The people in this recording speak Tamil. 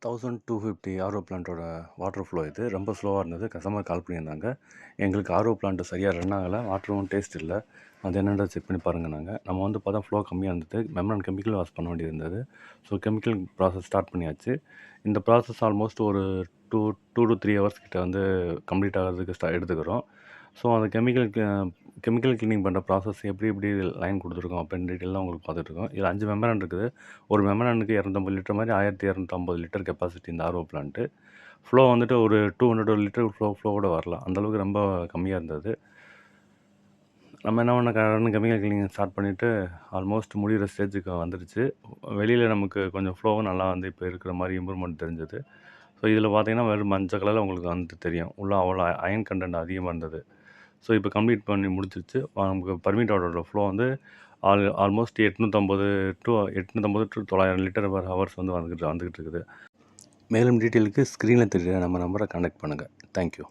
1250 ஆர்ஓ பிளான்ட்டோட வாட்டர் ஃப்ளோ இது. ரொம்ப ஸ்லோவாக இருந்தது. கஸ்டமர் கால் பண்ணியிருந்தாங்க. எங்களுக்கு ஆர்ஓ பிளான்ட் சரியாக ரன் ஆகலை, வாட்டரும் டேஸ்ட் இல்லை, அது என்னன்றதை செக் பண்ணி பாருங்கன்னாங்க. நம்ம வந்து பார்த்தா ஃப்ளோ கம்மியாக இருந்தது. மெம்பரான் கெமிக்கல் வாஷ் பண்ண வேண்டியது இருந்தது. ஸோ கெமிக்கல் ப்ராசஸ் ஸ்டார்ட் பண்ணியாச்சு. இந்த ப்ராசஸ் ஆல்மோஸ்ட் ஒரு 2 to 3 ஹவர்ஸ் கிட்ட வந்து கம்ப்ளீட் ஆகிறதுக்கு எடுத்துக்கிறோம். ஸோ அந்த கெமிக்கல் கிளீனிங் பண்ணுற ப்ராசஸ் எப்படி எப்படி லைன் கொடுத்துருக்கோம் அப்படின்னு டீட்டெயிலாக உங்களுக்கு பார்த்துட்ருக்கோம். இதில் 5 மெம்பரான் இருக்குது. ஒரு மெம்பரானுக்கு 250 லிட்டர் மாதிரி 1250 லிட்டர் கெப்பாசிட்டி இந்த ஆர்ஓ பிளான்ட்டு. ஃப்ளோ வந்துட்டு ஒரு 200 லிட்டர் ஃப்ளோவோட வரலாம். அந்தளவுக்கு ரொம்ப கம்மியாக இருந்தது. நம்ம என்ன பண்ண கெமிக்கல் கிளீனிங் ஸ்டார்ட் பண்ணிவிட்டு ஆல்மோஸ்ட் முடிகிற ஸ்டேஜுக்கு வந்துடுச்சு. வெளியில் நமக்கு கொஞ்சம் ஃப்ளோவும் நல்லா வந்து இப்போ இருக்கிற மாதிரி இம்ப்ரூவ்மெண்ட் தெரிஞ்சது. ஸோ இதில் பார்த்தீங்கன்னா வெறும் மஞ்சள் கலரில் உங்களுக்கு வந்து தெரியும். உள்ள அவ்வளோ அயன் கண்டென்ட் அதிகமாக இருந்தது. ஸோ இப்போ கம்ப்ளீட் பண்ணி முடிச்சிருச்சு. நமக்கு பர்மிட் வாட்டரோட ஃப்ளோ வந்து almost 850 to 900 litre per hours வந்து வந்துக்கிட்டு இருக்குது. மேலும் டீட்டெயிலுக்கு ஸ்க்ரீனில் தெரியுற நம்ம நம்பரை கான்டாக்ட் பண்ணுங்கள். தேங்க்யூ.